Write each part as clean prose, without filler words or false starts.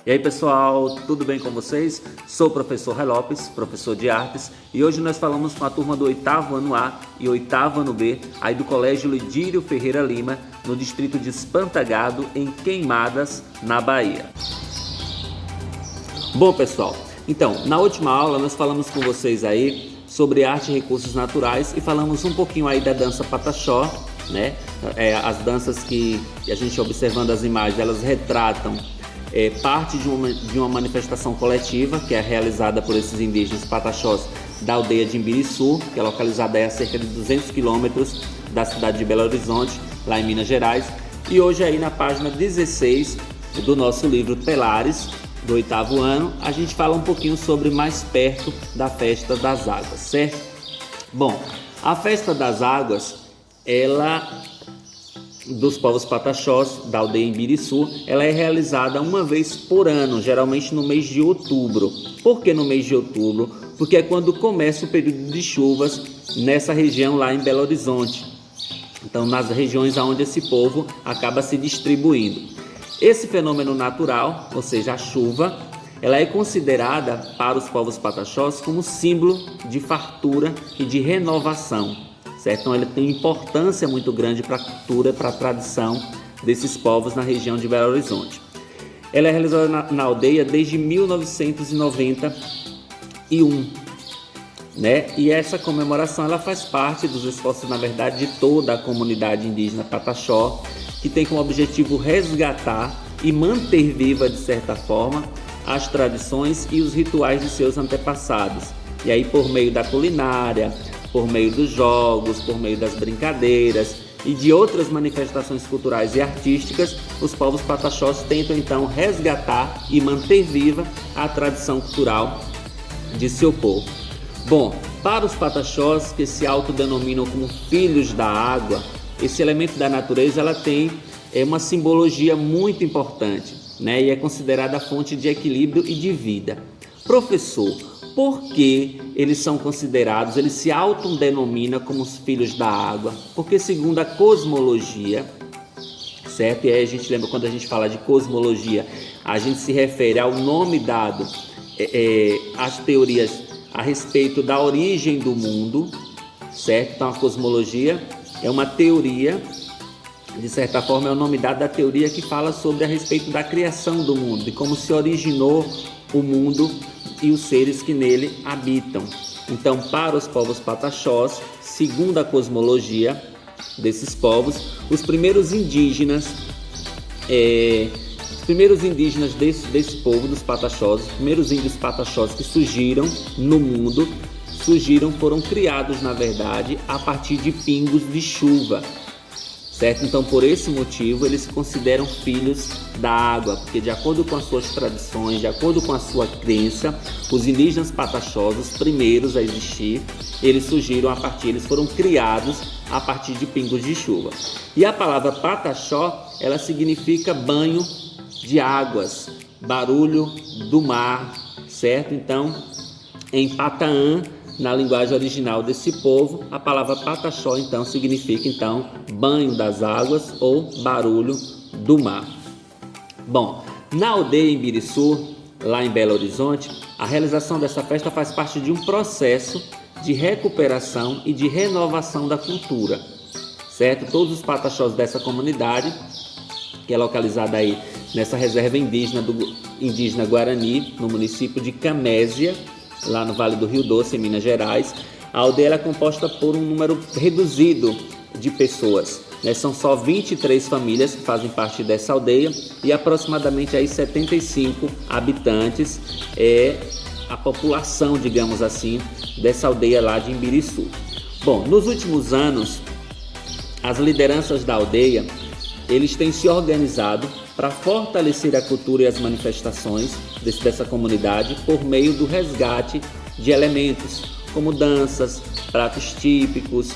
E aí pessoal, tudo bem com vocês? Sou o professor Ray Lopes, professor de artes, e hoje nós falamos com a turma do 8º ano A e 8º ano B, aí do Colégio Lidírio Ferreira Lima, no distrito de Espantagado, em Queimadas, na Bahia. Bom pessoal, então, na última aula nós falamos com vocês aí sobre arte e recursos naturais e falamos um pouquinho aí da dança pataxó, né? As danças que a gente observando as imagens, elas retratam parte de uma manifestação coletiva que é realizada por esses indígenas pataxós da aldeia de Imbiriçu, que é localizada a cerca de 200 quilômetros da cidade de Belo Horizonte, lá em Minas Gerais. E hoje aí na página 16 do nosso livro Telares, do 8º ano, a gente fala um pouquinho sobre mais perto da Festa das Águas, certo? Bom, a Festa das Águas, ela dos povos pataxós da aldeia Imbiriçu, ela é realizada uma vez por ano, geralmente no mês de outubro. Por que no mês de outubro? Porque é quando começa o período de chuvas nessa região lá em Belo Horizonte. Então, nas regiões onde esse povo acaba se distribuindo. Esse fenômeno natural, ou seja, a chuva, ela é considerada para os povos pataxós como símbolo de fartura e de renovação. Certo? Então ele tem importância muito grande para a cultura, para a tradição desses povos na região de Belo Horizonte. Ela é realizada na aldeia desde 1991, né? E essa comemoração ela faz parte dos esforços, na verdade, de toda a comunidade indígena pataxó, que tem como objetivo resgatar e manter viva, de certa forma, as tradições e os rituais de seus antepassados. E aí por meio da culinária, por meio dos jogos, por meio das brincadeiras e de outras manifestações culturais e artísticas, os povos pataxós tentam então resgatar e manter viva a tradição cultural de seu povo. Bom, para os pataxós, que se autodenominam como filhos da água, esse elemento da natureza ela tem uma simbologia muito importante, né? E é considerada a fonte de equilíbrio e de vida. Professor, por que eles são considerados, eles se autodenominam como os filhos da água? Porque segundo a cosmologia, certo? E aí a gente lembra, quando a gente fala de cosmologia, a gente se refere ao nome dado às teorias a respeito da origem do mundo, certo? Então a cosmologia é uma teoria, de certa forma é o nome dado da teoria que fala sobre a respeito da criação do mundo, de como se originou o mundo e os seres que nele habitam. Então, para os povos pataxós, segundo a cosmologia desses povos, os primeiros indígenas desse povo, dos pataxós, os primeiros índios pataxós que surgiram no mundo, foram criados, na verdade, a partir de pingos de chuva. Certo? Então, por esse motivo, eles se consideram filhos da água, porque de acordo com as suas tradições, de acordo com a sua crença, os indígenas pataxós, os primeiros a existir, eles foram criados a partir de pingos de chuva. E a palavra pataxó, ela significa banho de águas, barulho do mar, certo? Então, em Pataã, na linguagem original desse povo, a palavra pataxó então significa então banho das águas ou barulho do mar. Bom, na aldeia Imbiriçu, lá em Belo Horizonte, a realização dessa festa faz parte de um processo de recuperação e de renovação da cultura, certo? Todos os pataxós dessa comunidade, que é localizada aí nessa reserva indígena Guarani, no município de Camésia, lá no Vale do Rio Doce, em Minas Gerais. A aldeia é composta por um número reduzido de pessoas, né? São só 23 famílias que fazem parte dessa aldeia e aproximadamente aí 75 habitantes é a população, digamos assim, dessa aldeia lá de Imbiriçu. Bom, nos últimos anos, as lideranças da aldeia, eles têm se organizado para fortalecer a cultura e as manifestações dessa comunidade por meio do resgate de elementos como danças, pratos típicos,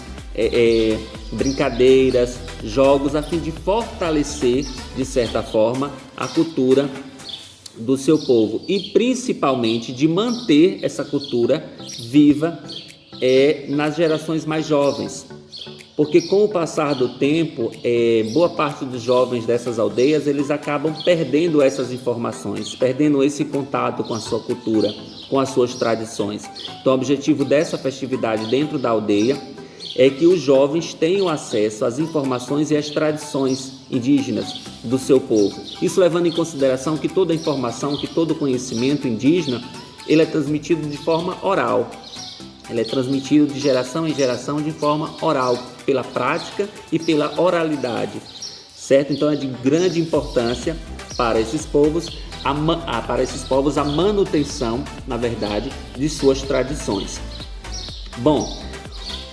brincadeiras, jogos, a fim de fortalecer, de certa forma, a cultura do seu povo e principalmente de manter essa cultura viva nas gerações mais jovens. porque com o passar do tempo, boa parte dos jovens dessas aldeias, eles acabam perdendo essas informações, perdendo esse contato com a sua cultura, com as suas tradições. Então, o objetivo dessa festividade dentro da aldeia é que os jovens tenham acesso às informações e às tradições indígenas do seu povo. Isso levando em consideração que toda informação, que todo conhecimento indígena, ele é transmitido de forma oral. Ele é transmitido de geração em geração de forma oral, pela prática e pela oralidade, certo? Então é de grande importância para esses povos a manutenção, na verdade, de suas tradições. Bom,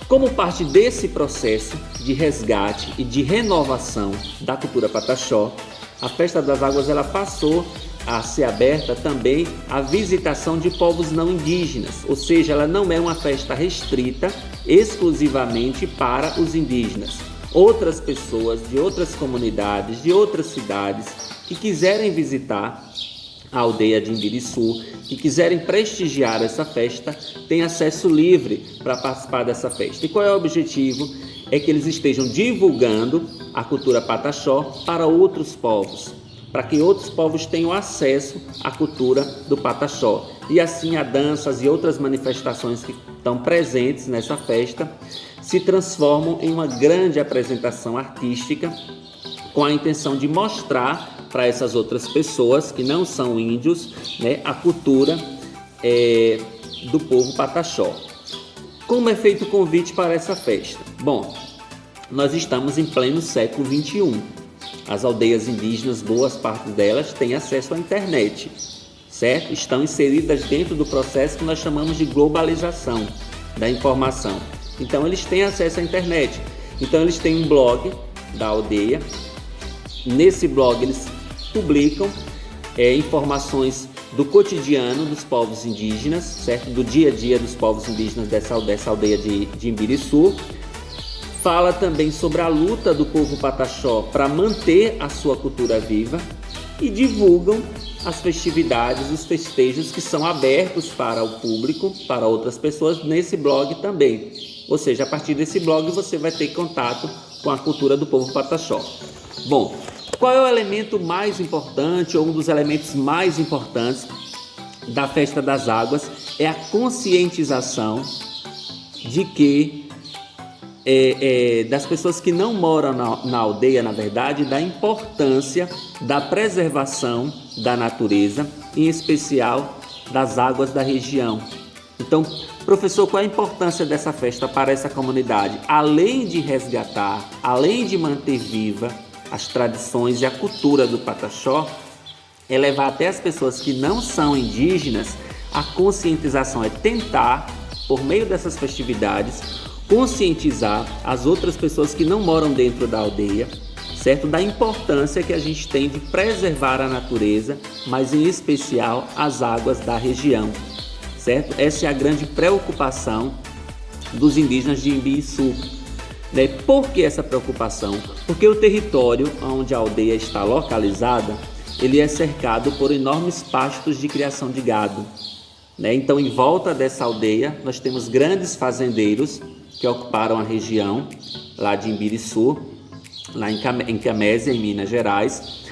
como parte desse processo de resgate e de renovação da cultura pataxó, a Festa das Águas ela passou a ser aberta também à visitação de povos não indígenas, ou seja, ela não é uma festa restrita exclusivamente para os indígenas. Outras pessoas de outras comunidades, de outras cidades que quiserem visitar a aldeia de Imbiriçu, que quiserem prestigiar essa festa, têm acesso livre para participar dessa festa. E qual é o objetivo? É que eles estejam divulgando a cultura pataxó para outros povos, para que outros povos tenham acesso à cultura do pataxó. E assim a danças e outras manifestações que estão presentes nessa festa se transformam em uma grande apresentação artística com a intenção de mostrar para essas outras pessoas que não são índios, né, a cultura do povo pataxó. Como é feito o convite para essa festa? Bom, nós estamos em pleno século XXI. As aldeias indígenas, boas partes delas, têm acesso à internet, certo? Estão inseridas dentro do processo que nós chamamos de globalização da informação. Então, eles têm acesso à internet. Então, eles têm um blog da aldeia. Nesse blog, eles publicam informações do cotidiano dos povos indígenas, certo? Do dia a dia dos povos indígenas dessa aldeia de Imbiriçu. Fala também sobre a luta do povo pataxó para manter a sua cultura viva e divulgam as festividades, os festejos que são abertos para o público, para outras pessoas nesse blog também. Ou seja, a partir desse blog você vai ter contato com a cultura do povo pataxó. Bom, qual é o elemento mais importante ou um dos elementos mais importantes da Festa das Águas? É a conscientização de que das pessoas que não moram na aldeia, na verdade, da importância da preservação da natureza, em especial das águas da região. Então, professor, qual é a importância dessa festa para essa comunidade? Além de resgatar, além de manter viva as tradições e a cultura do pataxó, é levar até as pessoas que não são indígenas a conscientização, é tentar, por meio dessas festividades, conscientizar as outras pessoas que não moram dentro da aldeia, certo? Da importância que a gente tem de preservar a natureza, mas em especial as águas da região, certo? Essa é a grande preocupação dos indígenas de Imbiriçu. Né? Por que essa preocupação? Porque o território onde a aldeia está localizada, ele é cercado por enormes pastos de criação de gado. Né? Então, em volta dessa aldeia, nós temos grandes fazendeiros que ocuparam a região lá de Imbiriçu, lá em Camésia, em Minas Gerais,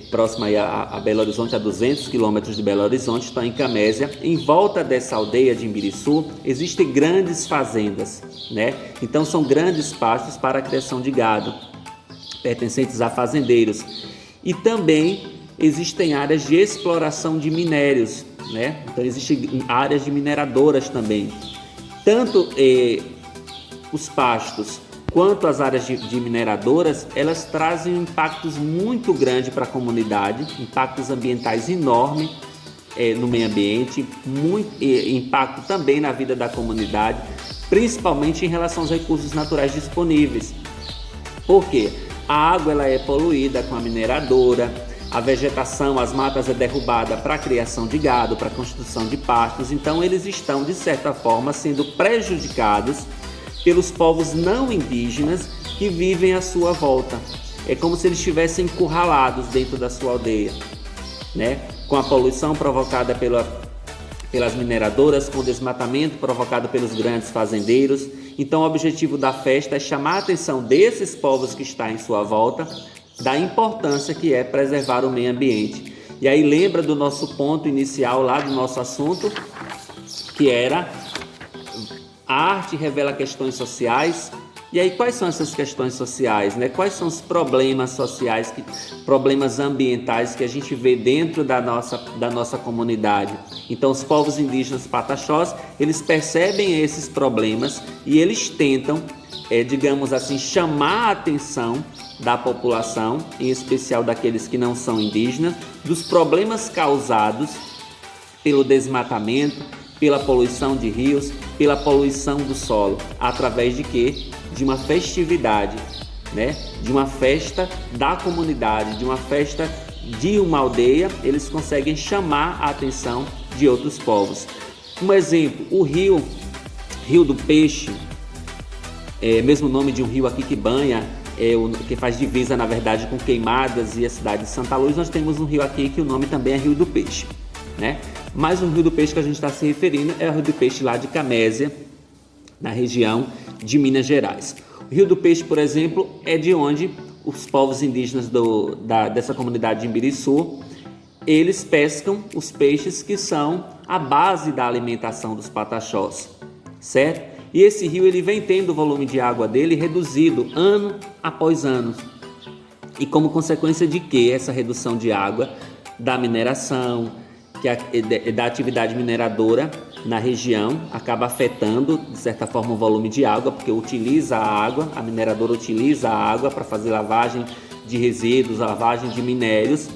próximo aí a Belo Horizonte, a 200 quilômetros de Belo Horizonte, está em Camésia. Em volta dessa aldeia de Imbiriçu, existem grandes fazendas, né? Então são grandes pastos para a criação de gado, pertencentes a fazendeiros. E também existem áreas de exploração de minérios, né? Então existem áreas de mineradoras também. Tanto os pastos quanto as áreas de mineradoras, elas trazem impactos muito grandes para a comunidade, impactos ambientais enormes no meio ambiente, impacto também na vida da comunidade, principalmente em relação aos recursos naturais disponíveis. Por quê? A água ela é poluída com a mineradora, a vegetação, as matas é derrubada para a criação de gado, para a construção de pastos, então eles estão, de certa forma, sendo prejudicados pelos povos não indígenas que vivem à sua volta. É como se eles estivessem encurralados dentro da sua aldeia, né? Com a poluição provocada pelas mineradoras, com o desmatamento provocado pelos grandes fazendeiros Então o objetivo da festa é chamar a atenção desses povos que estão em sua volta, da importância que é preservar o meio ambiente. E aí lembra do nosso ponto inicial lá do nosso assunto, que era a arte revela questões sociais. E aí quais são essas questões sociais, né? Quais são os problemas sociais, problemas ambientais que a gente vê dentro da nossa comunidade? Então os povos indígenas pataxós, eles percebem esses problemas e eles tentam, digamos assim, chamar a atenção da população, em especial daqueles que não são indígenas, dos problemas causados pelo desmatamento, pela poluição de rios, pela poluição do solo, através de quê? De uma festividade, né? De uma festa da comunidade, de uma festa de uma aldeia, eles conseguem chamar a atenção de outros povos. Um exemplo, o Rio do Peixe, mesmo nome de um rio aqui que banha, que faz divisa, na verdade, com Queimadas e a cidade de Santa Luz. Nós temos um rio aqui que o nome também é Rio do Peixe, né? Mas o Rio do Peixe que a gente está se referindo é o Rio do Peixe lá de Camésia, na região de Minas Gerais. O Rio do Peixe, por exemplo, é de onde os povos indígenas dessa comunidade de Imbiriçu, eles pescam os peixes que são a base da alimentação dos pataxós, certo? E esse rio ele vem tendo o volume de água dele reduzido ano após ano. E como consequência de que essa redução de água da mineração, da atividade mineradora na região, acaba afetando, de certa forma, o volume de água, porque utiliza a água, a mineradora utiliza a água para fazer lavagem de resíduos, lavagem de minérios.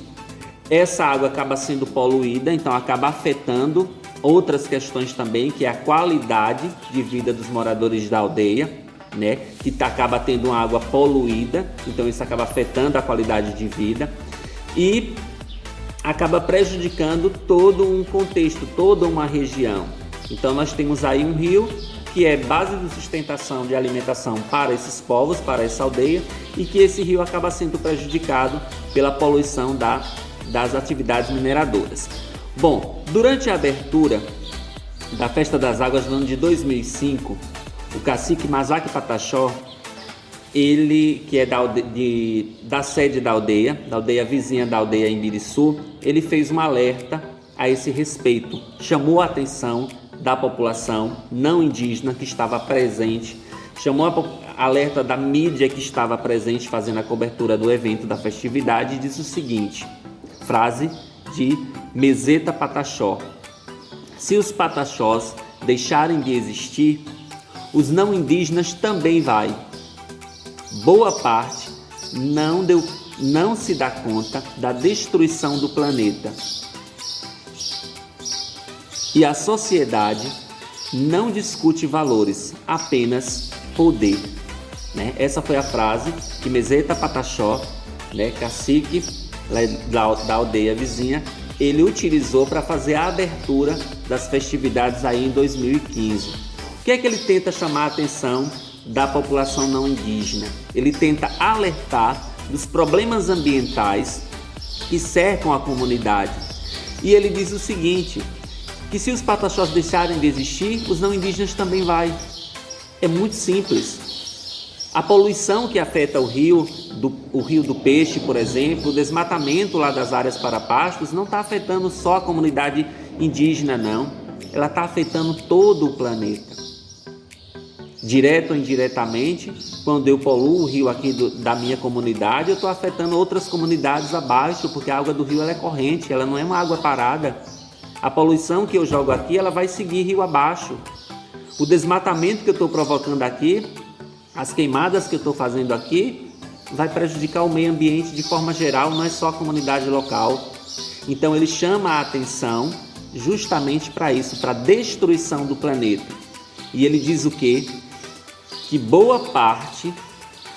Essa água acaba sendo poluída, então acaba afetando outras questões também, que é a qualidade de vida dos moradores da aldeia, né? Que acaba tendo uma água poluída, então isso acaba afetando a qualidade de vida e acaba prejudicando todo um contexto, toda uma região. Então nós temos aí um rio que é base de sustentação de alimentação para esses povos, para essa aldeia, e que esse rio acaba sendo prejudicado pela poluição das atividades mineradoras. Bom, durante a abertura da Festa das Águas no ano de 2005, o cacique Mazaki Pataxó, ele que é da sede da aldeia vizinha da aldeia Imbiriçu, ele fez um alerta a esse respeito, chamou a atenção da população não indígena que estava presente, chamou a alerta da mídia que estava presente fazendo a cobertura do evento, da festividade, e disse o seguinte, frase de Meseta Pataxó: se os pataxós deixarem de existir, os não indígenas também vai. Boa parte não se dá conta da destruição do planeta. E a sociedade não discute valores, apenas poder. Né? Essa foi a frase que Meseta Pataxó, né, cacique da aldeia vizinha, ele utilizou para fazer a abertura das festividades aí em 2015. O que é que ele tenta chamar a atenção da população não indígena? Ele tenta alertar dos problemas ambientais que cercam a comunidade. E ele diz o seguinte, que se os pataxós deixarem de existir, os não indígenas também vai. É muito simples. A poluição que afeta o Rio do Peixe, por exemplo, o desmatamento lá das áreas para pastos, não está afetando só a comunidade indígena, não. Ela está afetando todo o planeta. Direto ou indiretamente, quando eu poluo o rio aqui da minha comunidade, eu estou afetando outras comunidades abaixo, porque a água do rio ela é corrente, ela não é uma água parada. A poluição que eu jogo aqui, ela vai seguir rio abaixo. O desmatamento que eu estou provocando aqui, as queimadas que eu estou fazendo aqui, vai prejudicar o meio ambiente de forma geral, não é só a comunidade local. Então ele chama a atenção justamente para isso, para a destruição do planeta. E ele diz o quê? Que boa parte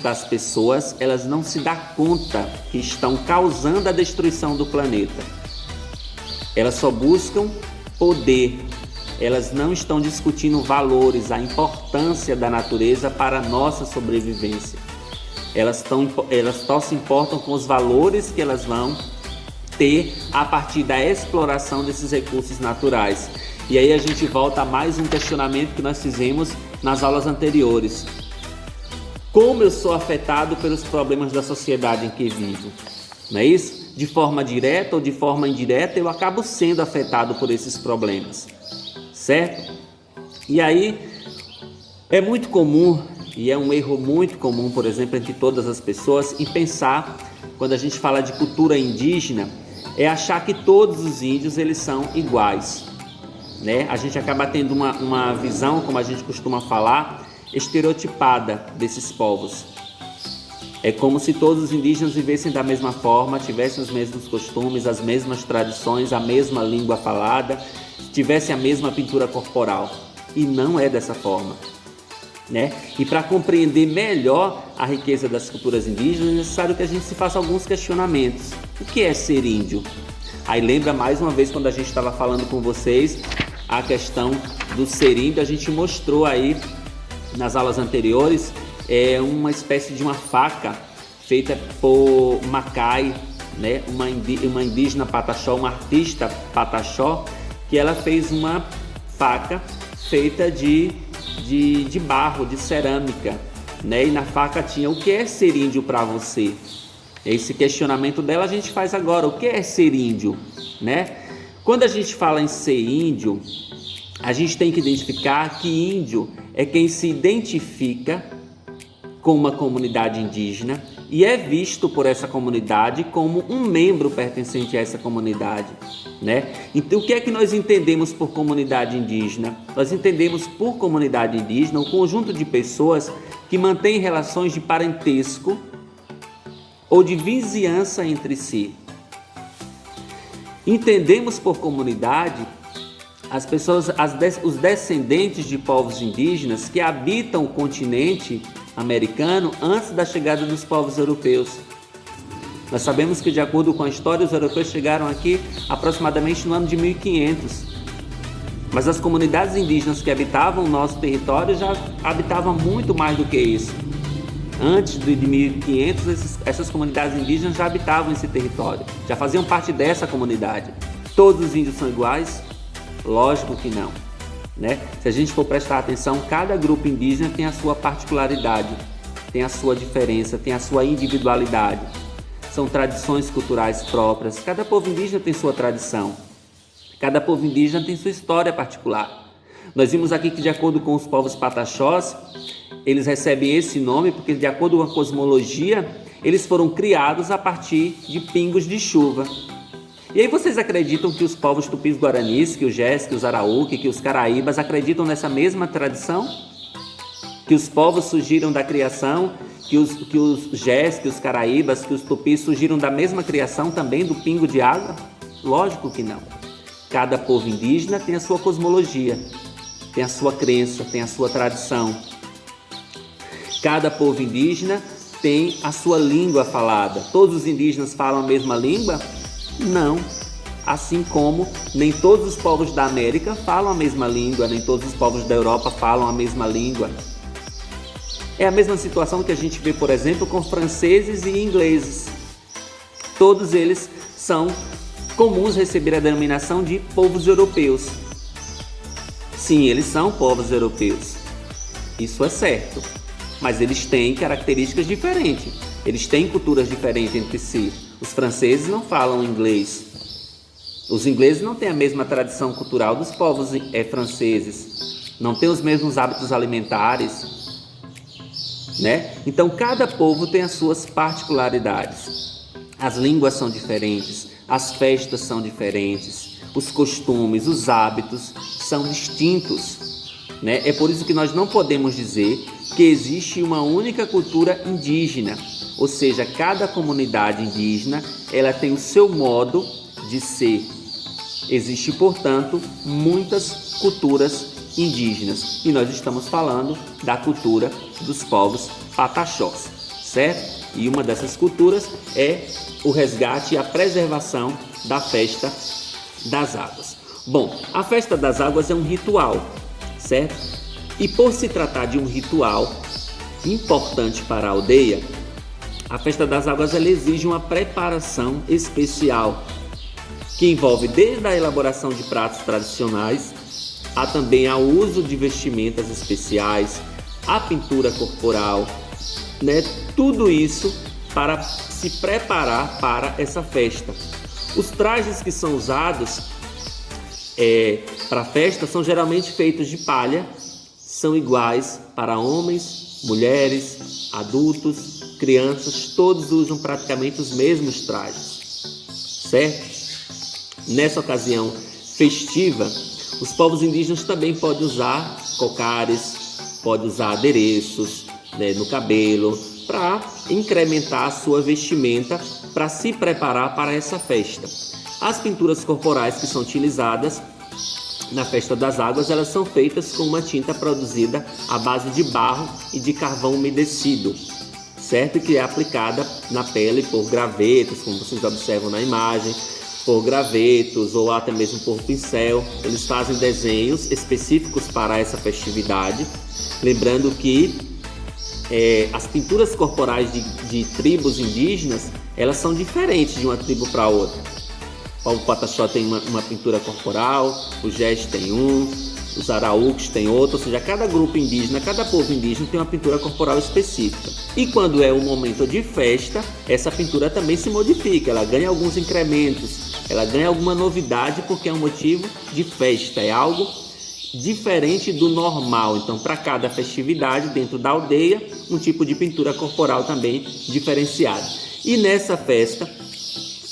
das pessoas, elas não se dão conta que estão causando a destruição do planeta. Elas só buscam poder, elas não estão discutindo valores, a importância da natureza para a nossa sobrevivência. Elas só se importam com os valores que elas vão ter a partir da exploração desses recursos naturais. E aí a gente volta a mais um questionamento que nós fizemos nas aulas anteriores. Como eu sou afetado pelos problemas da sociedade em que vivo, não é isso? De forma direta ou de forma indireta, eu acabo sendo afetado por esses problemas, certo? E aí, é muito comum, e é um erro muito comum, por exemplo, entre todas as pessoas, em pensar, quando a gente fala de cultura indígena, é achar que todos os índios eles são iguais, né? A gente acaba tendo uma visão, como a gente costuma falar, estereotipada desses povos. É como se todos os indígenas vivessem da mesma forma, tivessem os mesmos costumes, as mesmas tradições, a mesma língua falada, tivessem a mesma pintura corporal. E não é dessa forma, né? E para compreender melhor a riqueza das culturas indígenas, é necessário que a gente se faça alguns questionamentos. O que é ser índio? Aí lembra mais uma vez quando a gente estava falando com vocês a questão do ser índio, a gente mostrou aí nas aulas anteriores uma espécie de uma faca feita por Macai, né? Uma indígena pataxó, uma artista pataxó, que ela fez uma faca feita de barro, de cerâmica, né? E na faca tinha: o que é ser índio para você? Esse questionamento dela a gente faz agora: o que é ser índio, né? Quando a gente fala em ser índio, a gente tem que identificar que índio é quem se identifica com uma comunidade indígena e é visto por essa comunidade como um membro pertencente a essa comunidade, né? Então, o que é que nós entendemos por comunidade indígena? Nós entendemos por comunidade indígena um conjunto de pessoas que mantêm relações de parentesco ou de vizinhança entre si. Entendemos por comunidade as pessoas, os descendentes de povos indígenas que habitam o continente americano antes da chegada dos povos europeus. Nós sabemos que, de acordo com a história, os europeus chegaram aqui aproximadamente no ano de 1500. Mas as comunidades indígenas que habitavam o nosso território já habitavam muito mais do que isso. Antes de 1500, essas comunidades indígenas já habitavam esse território, já faziam parte dessa comunidade. Todos os índios são iguais? Lógico que não, né? Se a gente for prestar atenção, cada grupo indígena tem a sua particularidade, tem a sua diferença, tem a sua individualidade. São tradições culturais próprias. Cada povo indígena tem sua tradição. Cada povo indígena tem sua história particular. Nós vimos aqui que, de acordo com os povos pataxós, eles recebem esse nome porque, de acordo com a cosmologia, eles foram criados a partir de pingos de chuva. E aí vocês acreditam que os povos tupis-guaranis, que os Jés, que os Araúque, que os Caraíbas acreditam nessa mesma tradição? Que os povos surgiram da criação, que os Jés, que os Caraíbas, que os tupis surgiram da mesma criação também, do pingo de água? Lógico que não. Cada povo indígena tem a sua cosmologia, tem a sua crença, tem a sua tradição. Cada povo indígena tem a sua língua falada. Todos os indígenas falam a mesma língua? Não. Assim como nem todos os povos da América falam a mesma língua, nem todos os povos da Europa falam a mesma língua. É a mesma situação que a gente vê, por exemplo, com franceses e ingleses. Todos eles são comuns receber a denominação de povos europeus. Sim, eles são povos europeus. Isso é certo. Mas eles têm características diferentes. Eles têm culturas diferentes entre si. Os franceses não falam inglês. Os ingleses não têm a mesma tradição cultural dos povos franceses. Não têm os mesmos hábitos alimentares, né? Então, cada povo tem as suas particularidades. As línguas são diferentes, as festas são diferentes, os costumes, os hábitos são distintos, né? É por isso que nós não podemos dizer que existe uma única cultura indígena, ou seja, cada comunidade indígena ela tem o seu modo de ser. Existe, portanto, muitas culturas indígenas e nós estamos falando da cultura dos povos pataxós, certo? E uma dessas culturas é o resgate e a preservação da festa das águas. Bom, a festa das águas é um ritual, certo? E por se tratar de um ritual importante para a aldeia, a festa das águas ela exige uma preparação especial, que envolve desde a elaboração de pratos tradicionais há também o uso de vestimentas especiais, a pintura corporal, né? Tudo isso para se preparar para essa festa. Os trajes que são usados para a festa são geralmente feitos de palha, são iguais para homens, mulheres, adultos, crianças, todos usam praticamente os mesmos trajes, certo? Nessa ocasião festiva, os povos indígenas também podem usar cocares, podem usar adereços, né, no cabelo, para incrementar a sua vestimenta, para se preparar para essa festa. As pinturas corporais que são utilizadas na Festa das Águas, elas são feitas com uma tinta produzida à base de barro e de carvão umedecido, certo? E que é aplicada na pele por gravetos, como vocês observam na imagem, por gravetos ou até mesmo por pincel. Eles fazem desenhos específicos para essa festividade. Lembrando que as pinturas corporais de tribos indígenas, elas são diferentes de uma tribo para outra. O povo Pataxó tem uma pintura corporal, o Jeje tem os Araúcos tem outro, ou seja, cada grupo indígena, cada povo indígena tem uma pintura corporal específica. E quando é o momento de festa, essa pintura também se modifica, ela ganha alguns incrementos, ela ganha alguma novidade porque é um motivo de festa, é algo diferente do normal. Então, para cada festividade dentro da aldeia, um tipo de pintura corporal também diferenciado. E nessa festa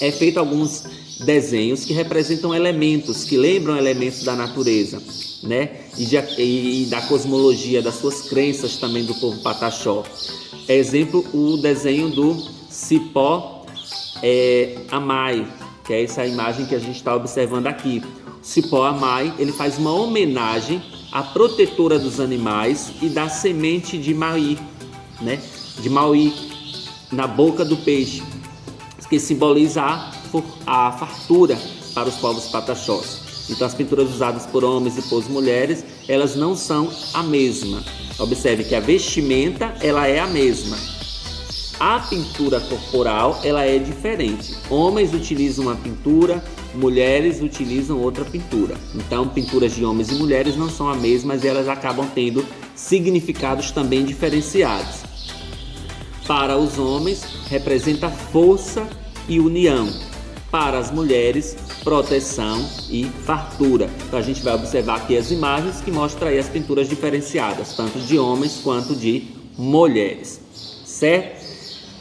é feito alguns desenhos que representam elementos, que lembram elementos da natureza, né? E da cosmologia, das suas crenças também do povo Pataxó. Exemplo, o desenho do Cipó Amai, que é essa imagem que a gente está observando aqui. O Cipó Amai, ele faz uma homenagem à protetora dos animais e da semente de Maui, né? De Maui na boca do peixe, que simboliza a fartura para os povos pataxós. Então, as pinturas usadas por homens e por mulheres, elas não são a mesma. Observe que a vestimenta, ela é a mesma. A pintura corporal, ela é diferente. Homens utilizam uma pintura, mulheres utilizam outra pintura. Então, pinturas de homens e mulheres não são as mesmas e elas acabam tendo significados também diferenciados. Para os homens, representa força e união. Para as mulheres, proteção e fartura. Então a gente vai observar aqui as imagens que mostram aí as pinturas diferenciadas, tanto de homens quanto de mulheres, certo?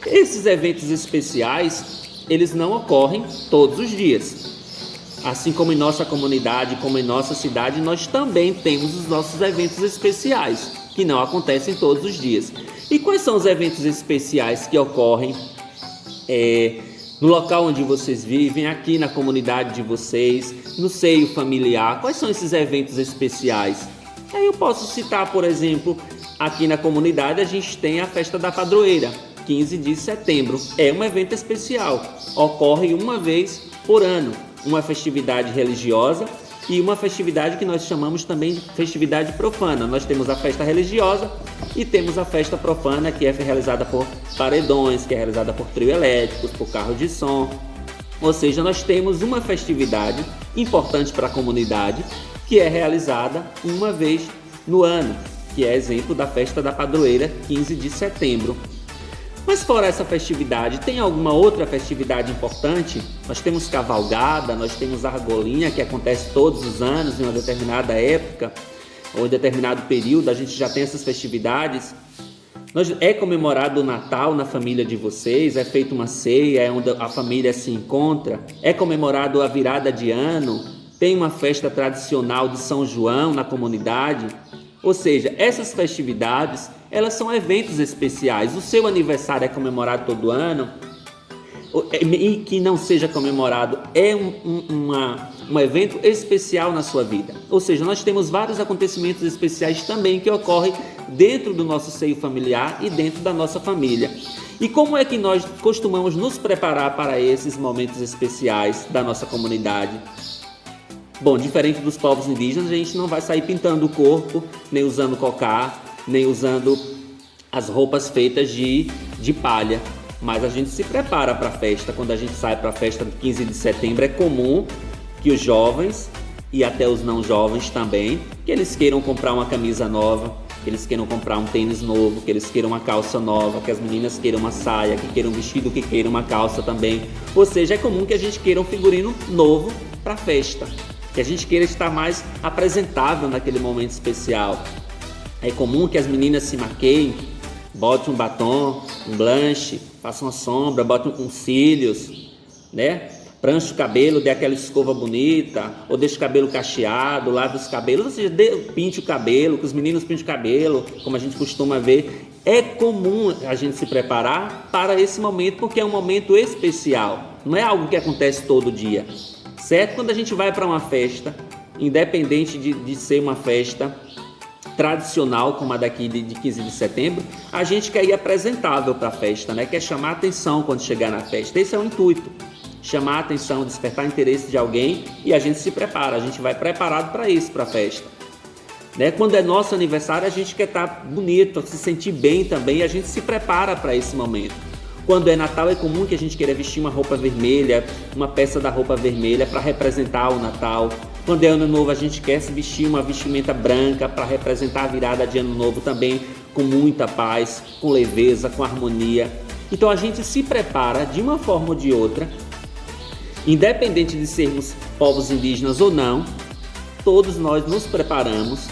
Esses eventos especiais, eles não ocorrem todos os dias. Assim como em nossa comunidade, como em nossa cidade, nós também temos os nossos eventos especiais, que não acontecem todos os dias. E quais são os eventos especiais que ocorrem no local onde vocês vivem, aqui na comunidade de vocês, no seio familiar? Quais são esses eventos especiais? Aí eu posso citar, por exemplo, aqui na comunidade a gente tem a Festa da Padroeira, 15 de setembro. É um evento especial, ocorre uma vez por ano, uma festividade religiosa e uma festividade que nós chamamos também de festividade profana. Nós temos a festa religiosa e temos a festa profana, que é realizada por paredões, que é realizada por trio elétricos, por carro de som. Ou seja, nós temos uma festividade importante para a comunidade, que é realizada uma vez no ano, que é exemplo da Festa da Padroeira, 15 de setembro. Mas fora essa festividade, tem alguma outra festividade importante? Nós temos cavalgada, nós temos argolinha, que acontece todos os anos, em uma determinada época, ou em determinado período, a gente já tem essas festividades. É comemorado o Natal na família de vocês, é feita uma ceia, é onde a família se encontra, é comemorado a virada de ano, tem uma festa tradicional de São João na comunidade. Ou seja, essas festividades, elas são eventos especiais. O seu aniversário é comemorado todo ano, e que não seja comemorado é um evento especial na sua vida. Ou seja, nós temos vários acontecimentos especiais também que ocorrem dentro do nosso seio familiar e dentro da nossa família. E como é que nós costumamos nos preparar para esses momentos especiais da nossa comunidade? Bom, diferente dos povos indígenas, a gente não vai sair pintando o corpo, nem usando cocá, nem usando as roupas feitas de palha. Mas a gente se prepara para a festa. Quando a gente sai para a festa do 15 de setembro, é comum que os jovens e até os não jovens também, que eles queiram comprar uma camisa nova, que eles queiram comprar um tênis novo, que eles queiram uma calça nova, que as meninas queiram uma saia, que queiram um vestido, que queiram uma calça também. Ou seja, é comum que a gente queira um figurino novo para a festa, que a gente queira estar mais apresentável naquele momento especial. É comum que as meninas se maqueiem, botem um batom, um blush, façam uma sombra, botem uns cílios, né? Pranche o cabelo, dê aquela escova bonita, ou deixe o cabelo cacheado, lave os cabelos, ou seja, pinte o cabelo, que os meninos pintem o cabelo, como a gente costuma ver. É comum a gente se preparar para esse momento, porque é um momento especial, não é algo que acontece todo dia, certo? Quando a gente vai para uma festa, independente de ser uma festa tradicional, como a daqui de 15 de setembro, a gente quer ir apresentável para a festa, né? Quer chamar a atenção quando chegar na festa. Esse é o intuito. Chamar a atenção, despertar interesse de alguém, e a gente se prepara, a gente vai preparado para isso, para a festa. Né? Quando é nosso aniversário, a gente quer estar bonito, se sentir bem também, e a gente se prepara para esse momento. Quando é Natal, é comum que a gente queira vestir uma roupa vermelha, uma peça da roupa vermelha para representar o Natal. Quando é Ano Novo, a gente quer se vestir uma vestimenta branca para representar a virada de Ano Novo também, com muita paz, com leveza, com harmonia. Então a gente se prepara de uma forma ou de outra. Independente de sermos povos indígenas ou não, todos nós nos preparamos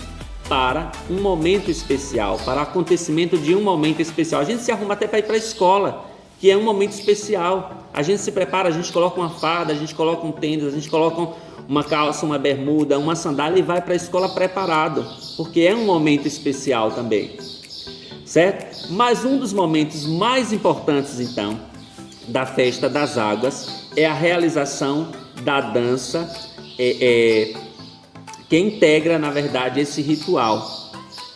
para um momento especial, para o acontecimento de um momento especial. A gente se arruma até para ir para a escola, que é um momento especial. A gente se prepara, a gente coloca uma farda, a gente coloca um tênis, a gente coloca uma calça, uma bermuda, uma sandália e vai para a escola preparado, porque é um momento especial também, certo? Mas um dos momentos mais importantes, então, da Festa das Águas é a realização da dança que integra, na verdade, esse ritual.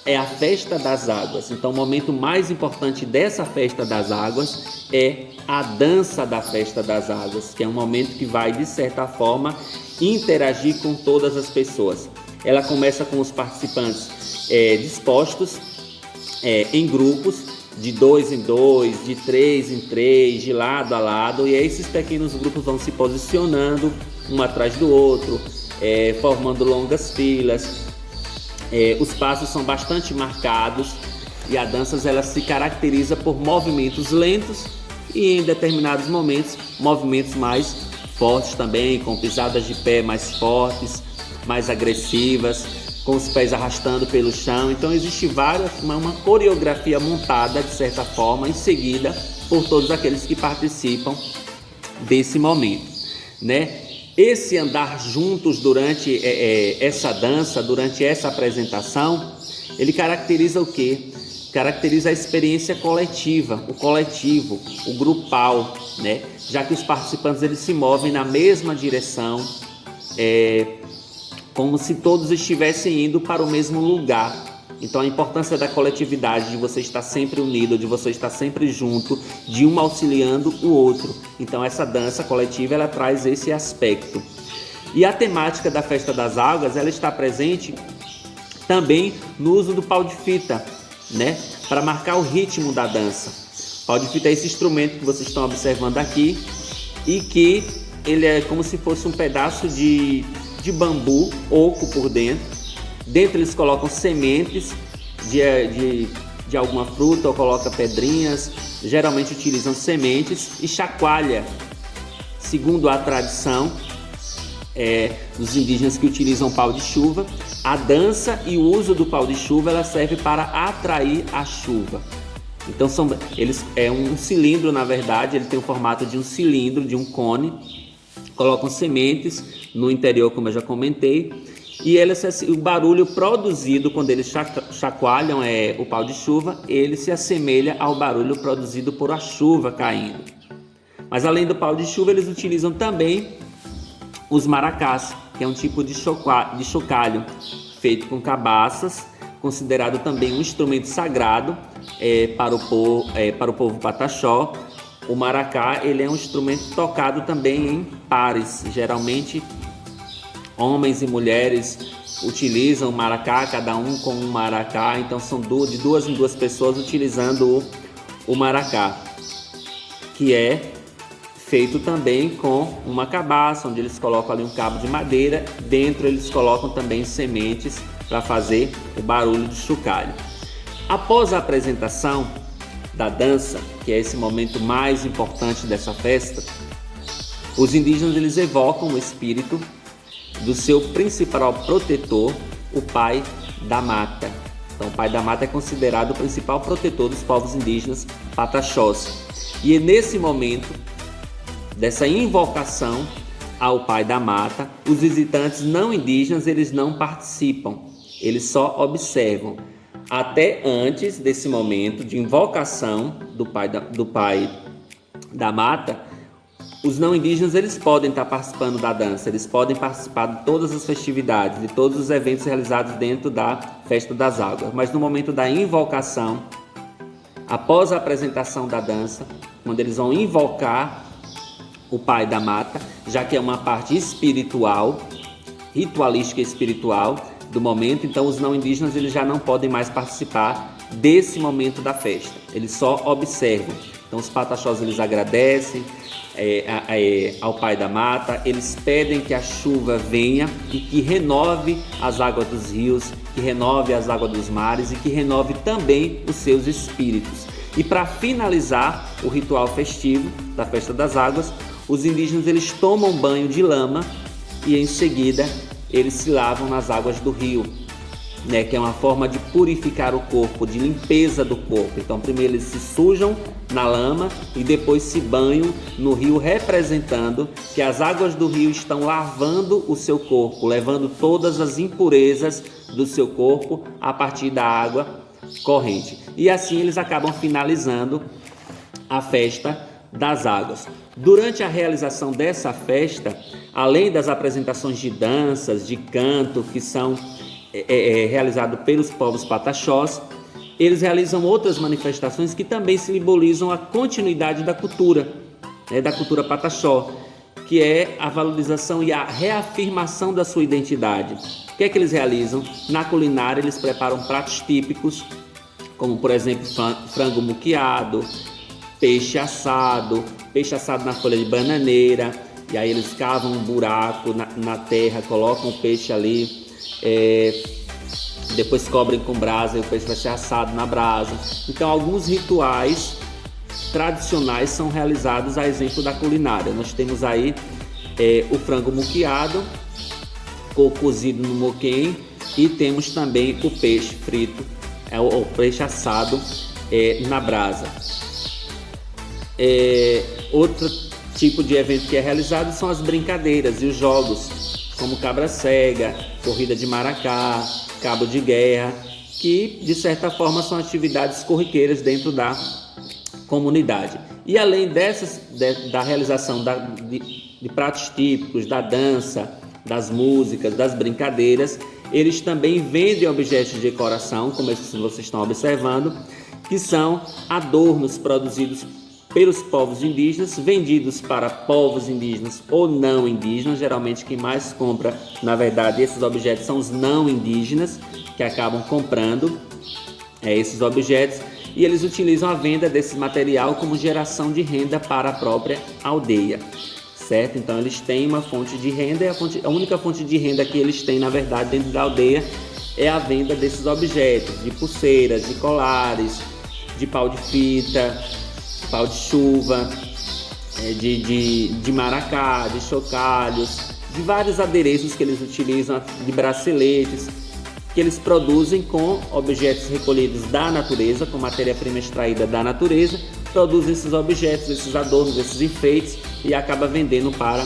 É a Festa das Águas. Então, o momento mais importante dessa Festa das Águas é a dança da Festa das Águas, que é um momento que vai, de certa forma, interagir com todas as pessoas. Ela começa com os participantes dispostos em grupos, de 2 em 2, de 3 em 3, de lado a lado, e esses pequenos grupos vão se posicionando um atrás do outro, formando longas filas. Os passos são bastante marcados e a dança ela se caracteriza por movimentos lentos e, em determinados momentos, movimentos mais fortes também, com pisadas de pé mais fortes, mais agressivas, com os pés arrastando pelo chão. Então existe uma coreografia montada, de certa forma, em seguida por todos aqueles que participam desse momento, né? Esse andar juntos durante essa dança, durante essa apresentação, ele caracteriza o quê? Caracteriza a experiência coletiva, o coletivo, o grupal, né? Já que os participantes eles se movem na mesma direção, como se todos estivessem indo para o mesmo lugar. Então a importância da coletividade, de você estar sempre unido, de você estar sempre junto, de um auxiliando o outro. Então essa dança coletiva ela traz esse aspecto. E a temática da Festa das Águas ela está presente também no uso do pau de fita, né? Para marcar o ritmo da dança. O pau de fita é esse instrumento que vocês estão observando aqui e que ele é como se fosse um pedaço de bambu oco por dentro. Dentro eles colocam sementes de alguma fruta ou colocam pedrinhas. Geralmente utilizam sementes e chacoalha, segundo a tradição dos indígenas que utilizam pau de chuva. A dança e o uso do pau de chuva ela serve para atrair a chuva. Então é um cilindro, na verdade, ele tem o formato de um cilindro, de um cone. Colocam sementes no interior, como eu já comentei, e o barulho produzido quando eles chacoalham o pau de chuva, ele se assemelha ao barulho produzido por a chuva caindo. Mas além do pau de chuva, eles utilizam também os maracás, que é um tipo de chocalho feito com cabaças, considerado também um instrumento sagrado para o povo pataxó. O maracá ele é um instrumento tocado também em pares. Geralmente homens e mulheres utilizam o maracá, cada um com um maracá. Então são de duas em duas pessoas utilizando o maracá, que é feito também com uma cabaça, onde eles colocam ali um cabo de madeira, dentro eles colocam também sementes para fazer o barulho de chocalho. Após a apresentação da dança, que é esse momento mais importante dessa festa, os indígenas eles evocam o espírito do seu principal protetor, o pai da mata. Então, o pai da mata é considerado o principal protetor dos povos indígenas pataxós. E é nesse momento dessa invocação ao pai da mata, os visitantes não indígenas eles não participam, eles só observam. Até antes desse momento de invocação do pai da mata, os não indígenas eles podem estar participando da dança, eles podem participar de todas as festividades, de todos os eventos realizados dentro da Festa das Águas. Mas no momento da invocação, após a apresentação da dança, quando eles vão invocar o pai da mata, já que é uma parte espiritual, ritualística e espiritual do momento, então os não indígenas eles já não podem mais participar desse momento da festa, eles só observam. Então os pataxós eles agradecem ao pai da mata, eles pedem que a chuva venha e que renove as águas dos rios, que renove as águas dos mares e que renove também os seus espíritos. E para finalizar o ritual festivo da Festa das Águas, os indígenas eles tomam banho de lama e em seguida eles se lavam nas águas do rio, que é uma forma de purificar o corpo, de limpeza do corpo. Então primeiro eles se sujam na lama e depois se banham no rio, representando que as águas do rio estão lavando o seu corpo, levando todas as impurezas do seu corpo a partir da água corrente. E assim eles acabam finalizando a Festa das Águas. Durante a realização dessa festa, além das apresentações de danças, de canto, que são realizado pelos povos pataxós, eles realizam outras manifestações que também simbolizam a continuidade da cultura pataxó, que é a valorização e a reafirmação da sua identidade. O que é que eles realizam? Na culinária eles preparam pratos típicos, como por exemplo frango muquiado, peixe assado na folha de bananeira, e aí eles cavam um buraco na terra, colocam o peixe ali, depois cobrem com brasa e o peixe vai ser assado na brasa. Então alguns rituais tradicionais são realizados a exemplo da culinária. Nós temos aí o frango muquiado, cozido no moquém, e temos também o peixe frito, o peixe assado na brasa. Outro tipo de evento que é realizado são as brincadeiras e os jogos, como cabra cega, corrida de maracá, cabo de guerra, que de certa forma são atividades corriqueiras dentro da comunidade. E além da realização de pratos típicos, da dança, das músicas, das brincadeiras, eles também vendem objetos de decoração, como esses que vocês estão observando, que são adornos produzidos pelos povos indígenas, vendidos para povos indígenas ou não indígenas. Geralmente quem mais compra, na verdade, esses objetos são os não indígenas, que acabam comprando esses objetos, e eles utilizam a venda desse material como geração de renda para a própria aldeia, certo? Então eles têm uma fonte de renda, e a única fonte de renda que eles têm, na verdade, dentro da aldeia é a venda desses objetos, de pulseiras, de colares, de pau de fita, pau de chuva, de maracá, de chocalhos, de vários adereços que eles utilizam, de braceletes, que eles produzem com objetos recolhidos da natureza, com matéria-prima extraída da natureza, produzem esses objetos, esses adornos, esses enfeites, e acaba vendendo para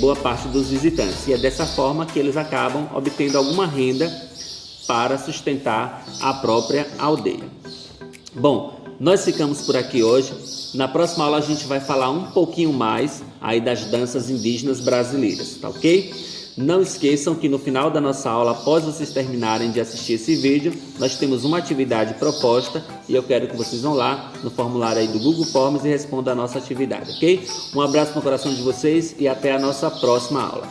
boa parte dos visitantes. E é dessa forma que eles acabam obtendo alguma renda para sustentar a própria aldeia. Bom, nós ficamos por aqui hoje. Na próxima aula a gente vai falar um pouquinho mais aí das danças indígenas brasileiras, tá ok? Não esqueçam que no final da nossa aula, após vocês terminarem de assistir esse vídeo, nós temos uma atividade proposta e eu quero que vocês vão lá no formulário aí do Google Forms e respondam a nossa atividade, ok? Um abraço no coração de vocês e até a nossa próxima aula.